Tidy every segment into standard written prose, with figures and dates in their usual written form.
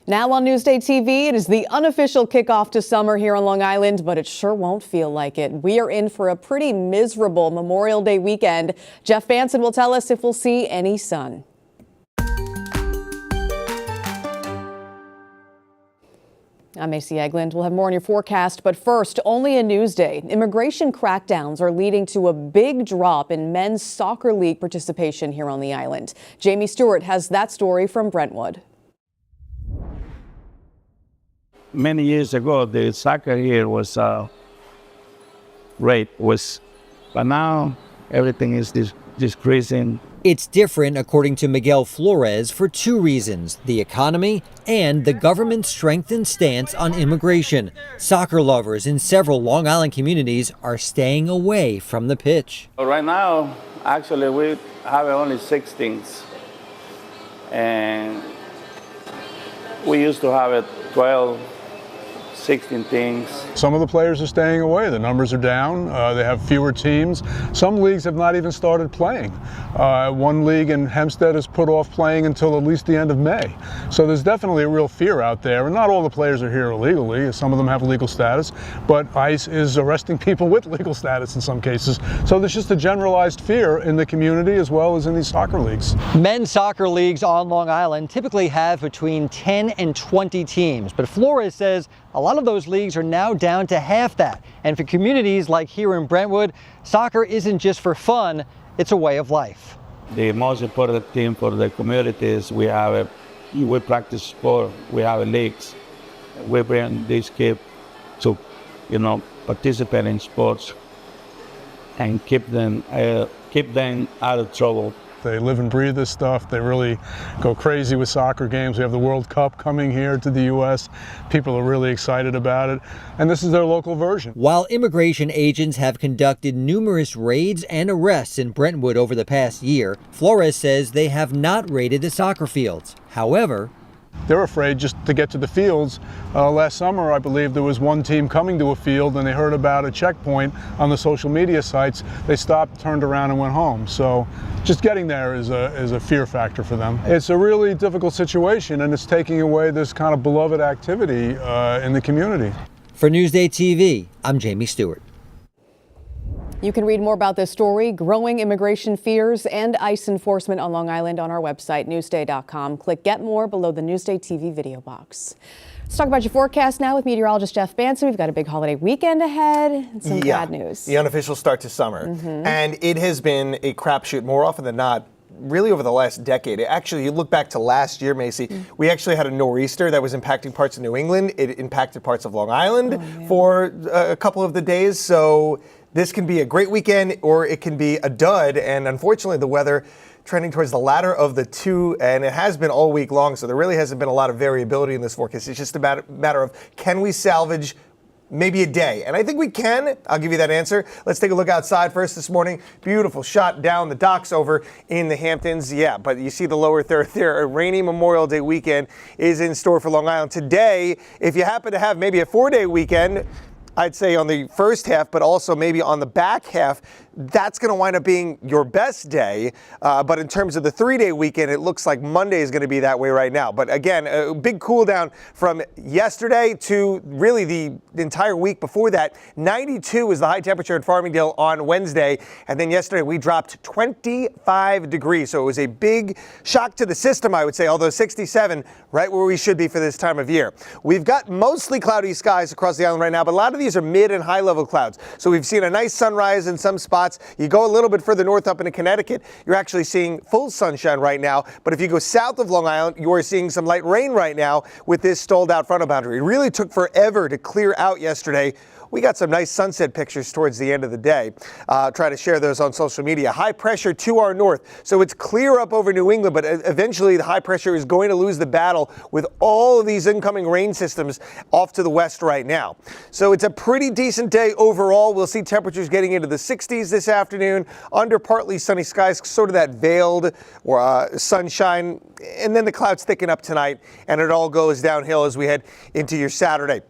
Now on Newsday TV, it is the unofficial kickoff to summer here on Long Island, but it sure won't feel like it. We are in for a pretty miserable Memorial Day weekend. Jeff Banson will tell us if we'll see any sun. I'm Macy Eglund. We'll have more on your forecast, but first, only a Newsday. Immigration crackdowns are leading to a big drop in men's soccer league participation here on the island. Jamie Stewart has that story from Brentwood. Many years ago, the soccer here was but now everything is decreasing. It's different, according to Miguel Flores, for two reasons: the economy and the government's strengthened stance on immigration. Soccer lovers in several Long Island communities are staying away from the pitch. Right now, actually, we have only 6 teams, and we used to have 12, 16 teams. Some of the players are staying away. The numbers are down. They have fewer teams. Some leagues have not even started playing. One league in Hempstead has put off playing until at least the end of May. So there's definitely a real fear out there. And not all the players are here illegally. Some of them have legal status. But ICE is arresting people with legal status in some cases. So there's just a generalized fear in the community as well as in these soccer leagues. Men's soccer leagues on Long Island typically have between 10 and 20 teams. But Flores says a lot of those leagues are now down to half that. And for communities like here in Brentwood, soccer isn't just for fun, it's a way of life. The most important thing for the community is we practice sport, we have leagues. We bring these kids to, participate in sports and keep them out of trouble. They live and breathe this stuff. They really go crazy with soccer games. We have the World Cup coming here to the U.S. People are really excited about it, and this is their local version. While immigration agents have conducted numerous raids and arrests in Brentwood over the past year, Flores says they have not raided the soccer fields. However, they're afraid just to get to the fields. Last summer, I believe there was one team coming to a field and they heard about a checkpoint on the social media sites. They stopped, turned around and went home. So just getting there is a fear factor for them. It's a really difficult situation, and it's taking away this kind of beloved activity in the community. For Newsday TV, I'm Jamie Stewart. You can read more about this story, growing immigration fears, and ICE enforcement on Long Island on our website, newsday.com. Click Get More below the Newsday TV video box. Let's talk about your forecast now with meteorologist Jeff Banson. We've got a big holiday weekend ahead and some bad news. The unofficial start to summer. And it has been a crapshoot more often than not, really over the last decade. Actually, you look back to last year, Macy, we actually had a nor'easter that was impacting parts of New England. It impacted parts of Long Island for a couple of the days. So this can be a great weekend or it can be a dud. And unfortunately, the weather trending towards the latter of the two, and it has been all week long. So there really hasn't been a lot of variability in this forecast. It's just a matter of, can we salvage maybe a day? And I think we can. I'll give you that answer. Let's take a look outside first this morning. Beautiful shot down the docks over in the Hamptons. Yeah, but you see the lower third there. A rainy Memorial Day weekend is in store for Long Island. Today, if you happen to have maybe a 4-day weekend, I'd say on the first half, but also maybe on the back half, that's going to wind up being your best day. But in terms of the 3-day weekend, it looks like Monday is going to be that way right now. But again, a big cool down from yesterday to really the entire week before that. 92 was the high temperature in Farmingdale on Wednesday. And then yesterday we dropped 25 degrees. So it was a big shock to the system, I would say, although 67 right where we should be for this time of year. We've got mostly cloudy skies across the island right now, but a lot of these are mid and high level clouds. So we've seen a nice sunrise in some spots. You go a little bit further north up into Connecticut, you're actually seeing full sunshine right now. But if you go south of Long Island, you are seeing some light rain right now with this stalled out frontal boundary. It really took forever to clear out yesterday. We got some nice sunset pictures towards the end of the day. Try to share those on social media. High pressure to our north, so it's clear up over New England, but eventually the high pressure is going to lose the battle with all of these incoming rain systems off to the west right now. So it's a pretty decent day overall. We'll see temperatures getting into the 60s this afternoon, under partly sunny skies, sort of that veiled or sunshine, and then the clouds thicken up tonight, and it all goes downhill as we head into your Saturday.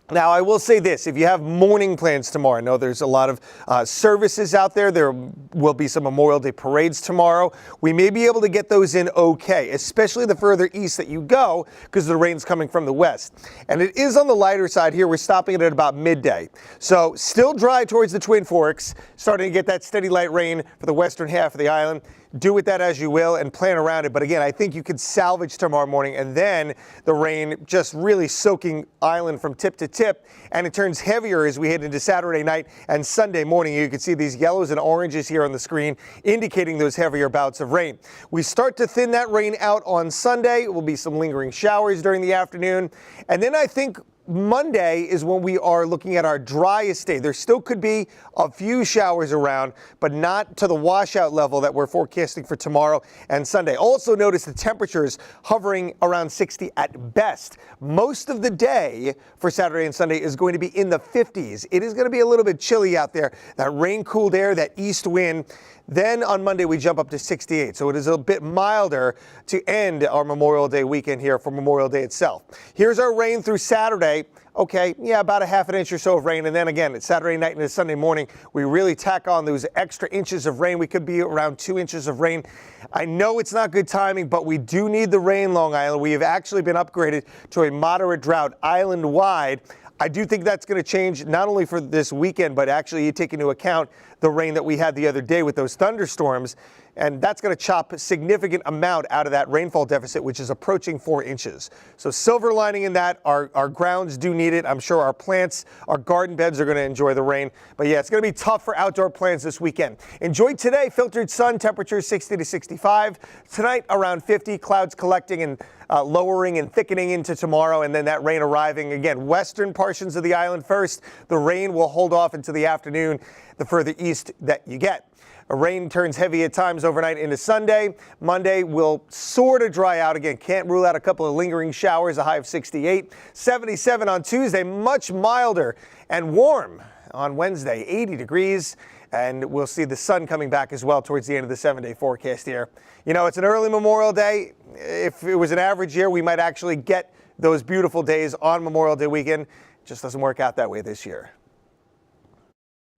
Now, I will say this, if you have morning plans tomorrow, I know there's a lot of services out there. There will be some Memorial Day parades tomorrow. We may be able to get those in okay, especially the further east that you go because the rain's coming from the west. And it is on the lighter side here. We're stopping it at about midday. So still dry towards the Twin Forks, starting to get that steady light rain for the western half of the island. Do with that as you will and plan around it. But again, I think you could salvage tomorrow morning and then the rain just really soaking island from tip to tip. And it turns heavier as we head into Saturday night and Sunday morning. You can see these yellows and oranges here on the screen indicating those heavier bouts of rain. We start to thin that rain out on Sunday. It will be some lingering showers during the afternoon. And then I think Monday is when we are looking at our driest day. There still could be a few showers around, but not to the washout level that we're forecasting for tomorrow and Sunday. Also notice the temperatures hovering around 60 at best. Most of the day for Saturday and Sunday is going to be in the 50s. It is going to be a little bit chilly out there. That rain-cooled air, that east wind. Then on Monday, we jump up to 68. So it is a bit milder to end our Memorial Day weekend here for Memorial Day itself. Here's our rain through Saturday. Okay, yeah, about a half an inch or so of rain. And then again, it's Saturday night and Sunday morning. We really tack on those extra inches of rain. We could be around 2 inches of rain. I know it's not good timing, but we do need the rain, Long Island. We have actually been upgraded to a moderate drought island-wide. I do think that's going to change not only for this weekend, but actually you take into account the rain that we had the other day with those thunderstorms. And that's going to chop a significant amount out of that rainfall deficit, which is approaching 4 inches. So silver lining in that, our grounds do need it. I'm sure our plants, our garden beds are going to enjoy the rain. But yeah, it's going to be tough for outdoor plants this weekend. Enjoy today. Filtered sun, temperature 60 to 65. Tonight around 50, clouds collecting and lowering and thickening into tomorrow, and then that rain arriving again. Western portions of the island first. The rain will hold off into the afternoon, the further east that you get. Rain turns heavy at times overnight into Sunday. Monday will sort of dry out again. Can't rule out a couple of lingering showers, a high of 68. 77 on Tuesday, much milder and warm on Wednesday, 80 degrees. And we'll see the sun coming back as well towards the end of the 7-day forecast here. You know, it's an early Memorial Day. If it was an average year, we might actually get those beautiful days on Memorial Day weekend. It just doesn't work out that way this year.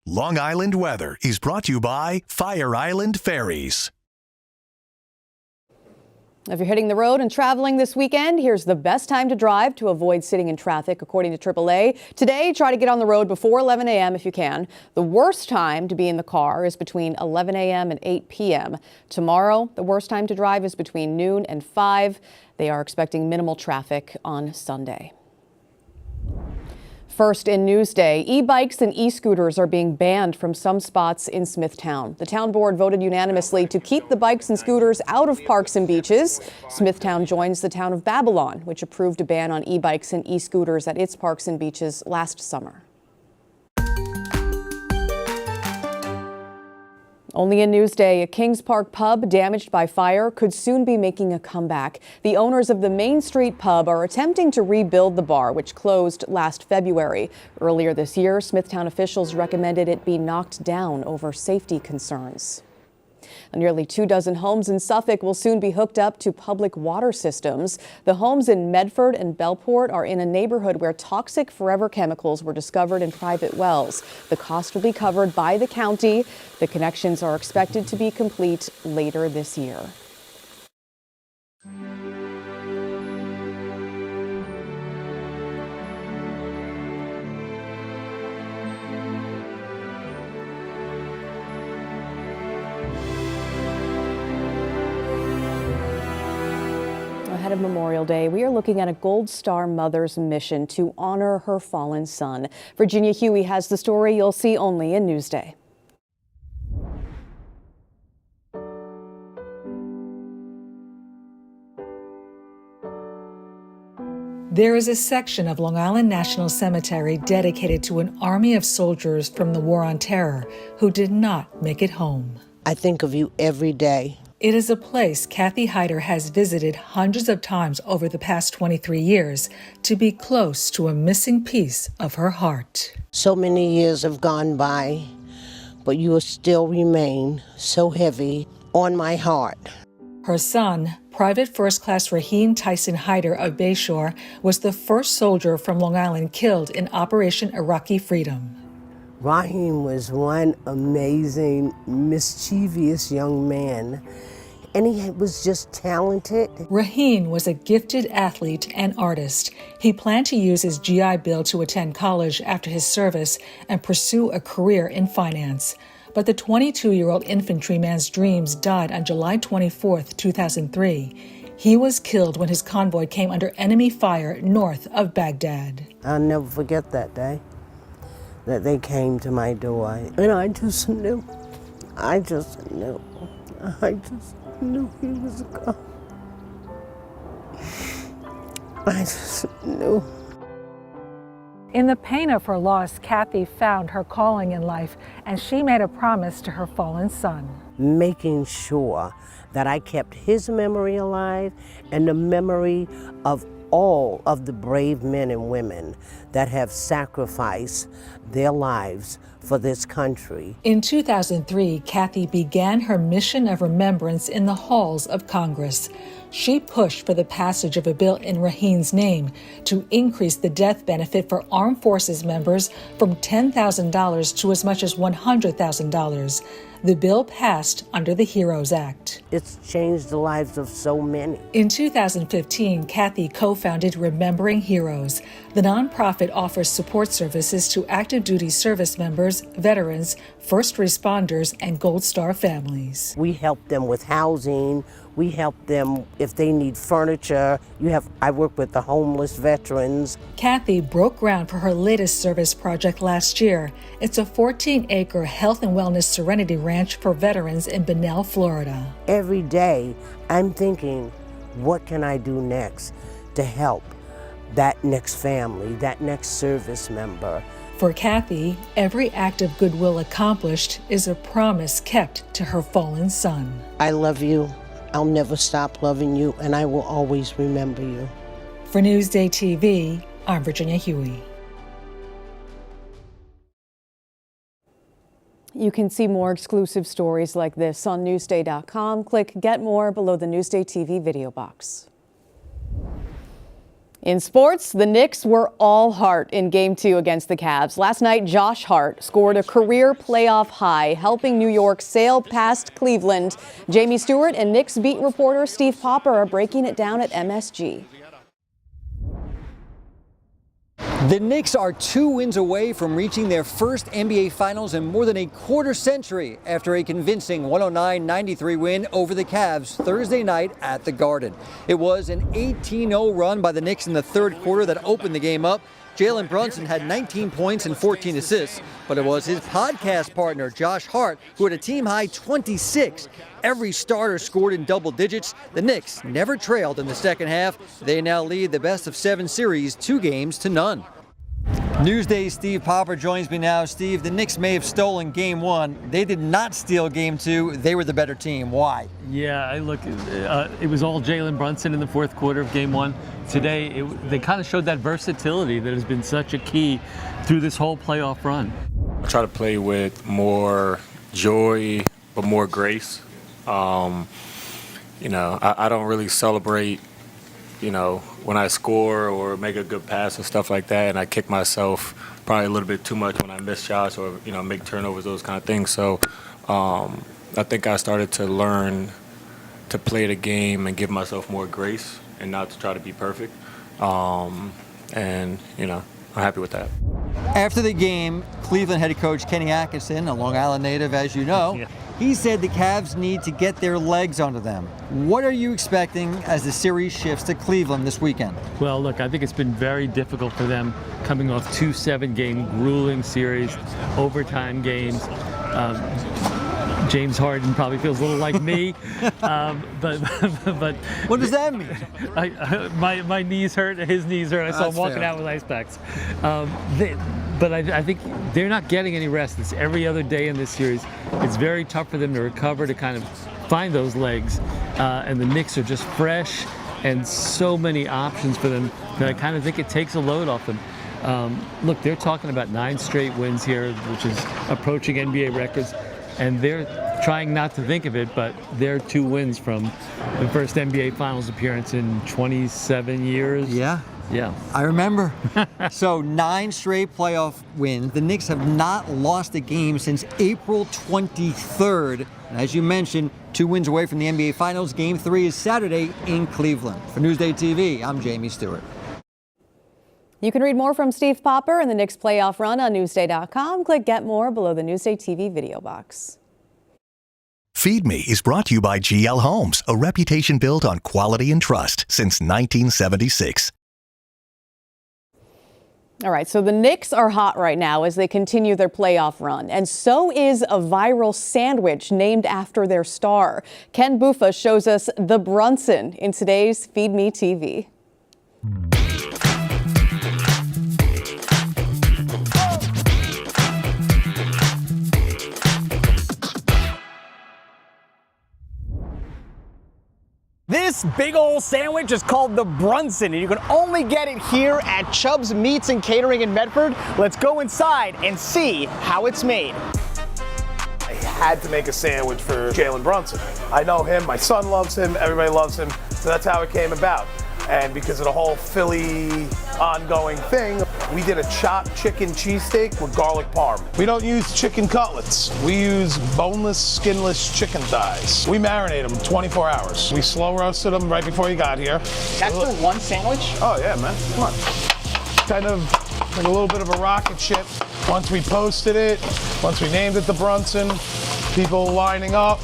Long Island weather is brought to you by Fire Island Ferries. If you're hitting the road and traveling this weekend, here's the best time to drive to avoid sitting in traffic, according to AAA. Today, try to get on the road before 11 a.m. if you can. The worst time to be in the car is between 11 a.m. and 8 p.m. Tomorrow, the worst time to drive is between noon and 5. They are expecting minimal traffic on Sunday. First in Newsday, e-bikes and e-scooters are being banned from some spots in Smithtown. The town board voted unanimously to keep the bikes and scooters out of parks and beaches. Smithtown joins the town of Babylon, which approved a ban on e-bikes and e-scooters at its parks and beaches last summer. Only in Newsday, a Kings Park pub damaged by fire could soon be making a comeback. The owners of the Main Street pub are attempting to rebuild the bar, which closed last February. Earlier this year, Smithtown officials recommended it be knocked down over safety concerns. Nearly 24 homes in Suffolk will soon be hooked up to public water systems. The homes in Medford and Bellport are in a neighborhood where toxic forever chemicals were discovered in private wells. The cost will be covered by the county. The connections are expected to be complete later this year. Ahead of Memorial Day, we are looking at a Gold Star mother's mission to honor her fallen son. Virginia Huey has the story you'll see only in Newsday. There is a section of Long Island National Cemetery dedicated to an army of soldiers from the War on Terror who did not make it home. I think of you every day. It is a place Kathy Hyder has visited hundreds of times over the past 23 years to be close to a missing piece of her heart. So many years have gone by, but you still remain so heavy on my heart. Her son, Private First Class Raheen Tyson Hyder of Bayshore was the first soldier from Long Island killed in Operation Iraqi Freedom. Raheem was one amazing, mischievous young man, and he was just talented. Raheen was a gifted athlete and artist. He planned to use his GI Bill to attend college after his service and pursue a career in finance. But the 22-year-old infantryman's dreams died on July 24, 2003. He was killed when his convoy came under enemy fire north of Baghdad. I'll never forget that day that they came to my door. And I just knew he was gone. I just knew. In the pain of her loss, Kathy found her calling in life, and she made a promise to her fallen son. Making sure that I kept his memory alive and the memory of all of the brave men and women that have sacrificed their lives for this country. In 2003, Kathy began her mission of remembrance in the halls of Congress. She pushed for the passage of a bill in Raheen's name to increase the death benefit for armed forces members from $10,000 to as much as $100,000. The bill passed under the HEROES Act. It's changed the lives of so many. In 2015, Kathy co-founded Remembering Heroes. The nonprofit offers support services to active duty service members, veterans, first responders, and Gold Star families. We help them with housing. We help them if they need furniture. I work with the homeless veterans. Kathy broke ground for her latest service project last year. It's a 14-acre health and wellness serenity ranch for veterans in Bunnell, Florida. Every day, I'm thinking, what can I do next to help that next family, that next service member? For Kathy, every act of goodwill accomplished is a promise kept to her fallen son. I love you. I'll never stop loving you, and I will always remember you. For Newsday TV, I'm Virginia Huey. You can see more exclusive stories like this on Newsday.com. Click Get More below the Newsday TV video box. In sports, the Knicks were all heart in Game 2 against the Cavs. Last night, Josh Hart scored a career playoff high, helping New York sail past Cleveland. Jamie Stewart and Knicks beat reporter Steve Popper are breaking it down at MSG. The Knicks are 2 wins away from reaching their first NBA Finals in more than a quarter century after a convincing 109-93 win over the Cavs Thursday night at the Garden. It was an 18-0 run by the Knicks in the third quarter that opened the game up. Jalen Brunson had 19 points and 14 assists, but it was his podcast partner, Josh Hart, who had a team-high 26. Every starter scored in double digits. The Knicks never trailed in the second half. They now lead the best-of-7 series 2-0. Newsday's Steve Popper joins me now. Steve, the Knicks may have stolen Game 1. They did not steal Game 2. They were the better team. Why? Yeah, it was all Jalen Brunson in the fourth quarter of Game 1. Today, they kind of showed that versatility that has been such a key through this whole playoff run. I try to play with more joy, but more grace. I don't really celebrate, when I score or make a good pass and stuff like that, and I kick myself probably a little bit too much when I miss shots or, make turnovers, those kind of things. So I think I started to learn to play the game and give myself more grace and not to try to be perfect. I'm happy with that. After the game, Cleveland head coach Kenny Atkinson, a Long Island native, as you know, he said the Cavs need to get their legs under them. What are you expecting as the series shifts to Cleveland this weekend? Well, look, I think it's been very difficult for them coming off 2 7-game grueling series, overtime games. James Harden probably feels a little like me, but what does that mean? My knees hurt, his knees hurt. I saw him walking out with ice packs. But I think they're not getting any rest. It's every other day in this series. It's very tough for them to recover, to kind of find those legs. And the Knicks are just fresh and so many options for them that I kind of think it takes a load off them. Look, they're talking about 9 straight wins here, which is approaching NBA records. and they're trying not to think of it, but they're 2 wins from the first NBA Finals appearance in 27 years. Yeah. Yeah. I remember. So 9 straight playoff wins. The Knicks have not lost a game since April 23rd. And as you mentioned, 2 wins away from the NBA Finals. Game 3 is Saturday in Cleveland. For Newsday TV, I'm Jamie Stewart. You can read more from Steve Popper and the Knicks playoff run on Newsday.com. Click Get More below the Newsday TV video box. Feed Me is brought to you by GL Homes, a reputation built on quality and trust since 1976. All right, so the Knicks are hot right now as they continue their playoff run, and so is a viral sandwich named after their star. Ken Buffa shows us the Brunson in today's Feed Me TV. This big old sandwich is called the Brunson, and you can only get it here at Chubb's Meats and Catering in Medford. Let's go inside and see how it's made. I had to make a sandwich for Jalen Brunson. I know him, my son loves him, everybody loves him, so that's how it came about. And because of the whole Philly ongoing thing, we did a chopped chicken cheesesteak with garlic parm. We don't use chicken cutlets. We use boneless, skinless chicken thighs. We marinate them 24 hours. We slow roasted them right before you got here. That's for one sandwich? Oh yeah, man, come on. Kind of like a little bit of a rocket ship. Once we posted it, once we named it the Brunson, people lining up,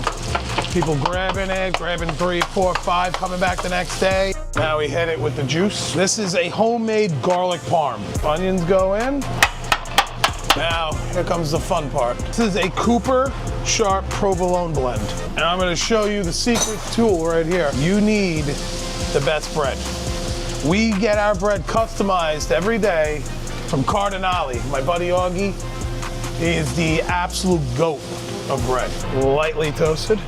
people grabbing it, grabbing 3, 4, 5, coming back the next day. Now we hit it with the juice. This is a homemade garlic parm. Onions go in. Now, here comes the fun part. This is a Cooper Sharp Provolone blend. And I'm gonna show you the secret tool right here. You need the best bread. We get our bread customized every day from Cardinale. My buddy Augie, he is the absolute goat of bread. Lightly toasted.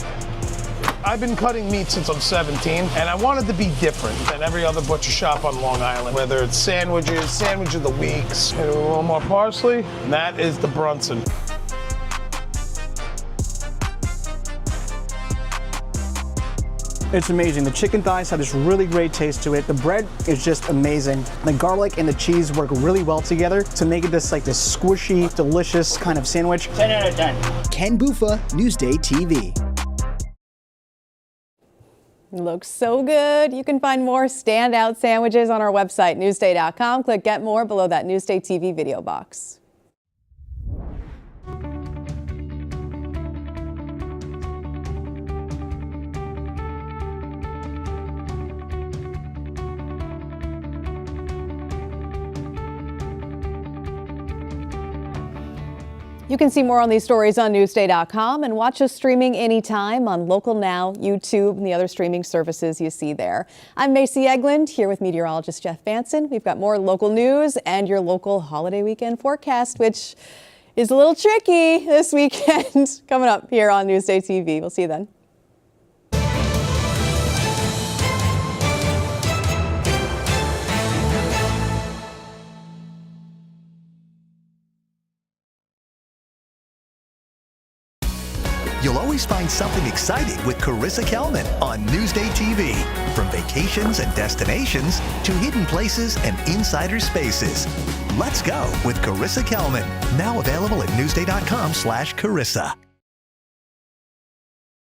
I've been cutting meat since I'm 17, and I wanted to be different than every other butcher shop on Long Island, whether it's sandwiches, sandwich of the weeks, and a little more parsley, and that is the Brunson. It's amazing. The chicken thighs have this really great taste to it. The bread is just amazing. The garlic and the cheese work really well together to make it this squishy, delicious kind of sandwich. 10 out of 10. Ken Buffa, Newsday TV. Looks so good. You can find more standout sandwiches on our website, Newsday.com. Click Get More below that Newsday TV video box. You can see more on these stories on Newsday.com and watch us streaming anytime on Local Now, YouTube, and the other streaming services you see there. I'm Macy Eglund, here with meteorologist Jeff Vanson. We've got more local news and your local holiday weekend forecast, which is a little tricky this weekend, coming up here on Newsday TV. We'll see you then. You'll always find something exciting with Carissa Kelman on Newsday TV. From vacations and destinations to hidden places and insider spaces. Let's go with Carissa Kelman. Now available at Newsday.com/Carissa.